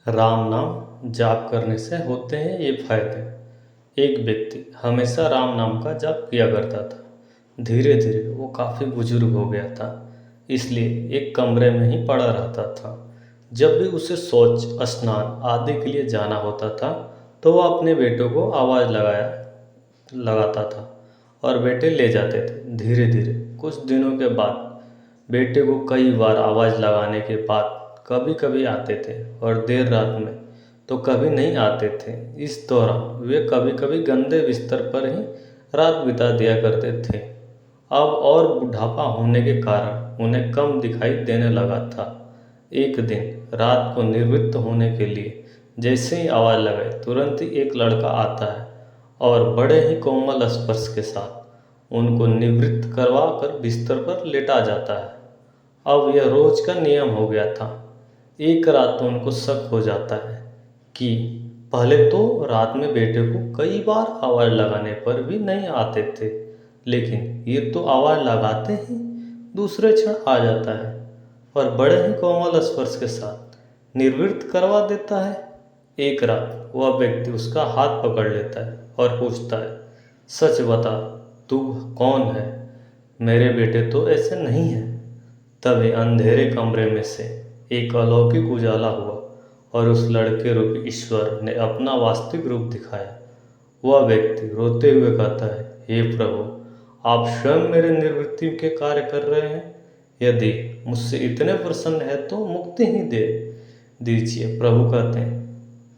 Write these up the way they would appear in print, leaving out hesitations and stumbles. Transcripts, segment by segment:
राम नाम जाप करने से होते हैं ये फायदे। एक व्यक्ति हमेशा राम नाम का जाप किया करता था। धीरे धीरे वो काफ़ी बुजुर्ग हो गया था, इसलिए एक कमरे में ही पड़ा रहता था। जब भी उसे शौच, स्नान आदि के लिए जाना होता था तो वह अपने बेटों को आवाज़ लगाता था और बेटे ले जाते थे। धीरे धीरे कुछ दिनों के बाद बेटे को कई बार आवाज़ लगाने के बाद कभी कभी आते थे और देर रात में तो कभी नहीं आते थे। इस दौरान वे कभी कभी गंदे बिस्तर पर ही रात बिता दिया करते थे। अब और बुढ़ापा होने के कारण उन्हें कम दिखाई देने लगा था। एक दिन रात को निवृत्त होने के लिए जैसे ही आवाज़ लगाई तुरंत ही एक लड़का आता है और बड़े ही कोमल स्पर्श के साथ उनको निवृत्त करवा कर बिस्तर पर लेटा जाता है। अब यह रोज का नियम हो गया था। एक रात तो उनको शक हो जाता है कि पहले तो रात में बेटे को कई बार आवाज़ लगाने पर भी नहीं आते थे, लेकिन ये तो आवाज़ लगाते ही दूसरे क्षण आ जाता है और बड़े ही कोमल स्पर्श के साथ निर्वृत्त करवा देता है। एक रात वह व्यक्ति उसका हाथ पकड़ लेता है और पूछता है, सच बता, तू कौन है? मेरे बेटे तो ऐसे नहीं हैं। तभी अंधेरे कमरे में से एक अलौकिक उजाला हुआ और उस लड़के रूपी ईश्वर ने अपना वास्तविक रूप दिखाया। वह व्यक्ति रोते हुए कहता है, हे प्रभु, आप स्वयं मेरे निवृत्ति के कार्य कर रहे हैं। यदि मुझसे इतने प्रसन्न है तो मुक्ति ही दे दीजिए। प्रभु कहते हैं,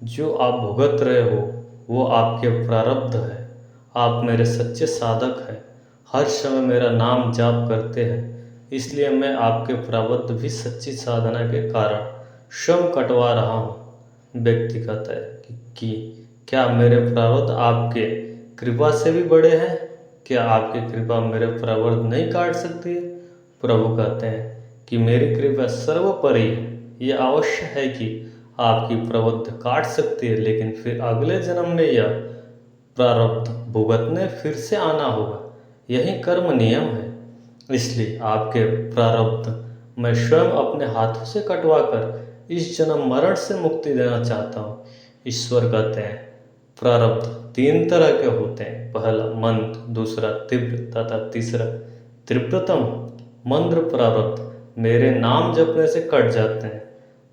जो आप भुगत रहे हो वो आपके प्रारब्ध है। आप मेरे सच्चे साधक हैं, हर समय मेरा नाम जाप करते हैं, इसलिए मैं आपके प्रारब्ध भी सच्ची साधना के कारण स्वयं कटवा रहा हूँ। व्यक्ति कहता है कि क्या मेरे प्रारब्ध आपके कृपा से भी बड़े हैं? क्या आपकी कृपा मेरे प्रारब्ध नहीं काट सकती है? प्रभु कहते हैं कि मेरी कृपा सर्वोपरि है। यह अवश्य है कि आपकी प्रारब्ध काट सकती है, लेकिन फिर अगले जन्म में यह प्रारब्ध भुगतने फिर से आना होगा। यही कर्म नियम है। इसलिए आपके प्रारब्ध मैं स्वयं अपने हाथों से कटवा कर इस जन्म मरण से मुक्ति देना चाहता हूँ। ईश्वर कहते हैं, प्रारब्ध तीन तरह के होते हैं। पहला मंद, दूसरा तीव्र तथा तीसरा तीव्रतम। मंद प्रारब्ध मेरे नाम जपने से कट जाते हैं,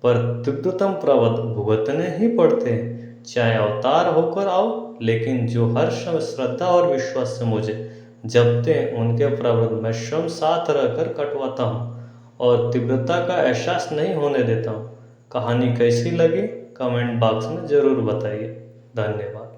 पर तीव्रतम प्रारब्ध भुगतने ही पड़ते हैं, चाहे अवतार होकर आओ। लेकिन जो हर समय श्रद्धा और विश्वास से मुझे जपते हैं उनके प्रारब्ध मैं स्वयं साथ रहकर कटवाता हूँ और तीव्रता का एहसास नहीं होने देता हूँ। कहानी कैसी लगी कमेंट बॉक्स में ज़रूर बताइए। धन्यवाद।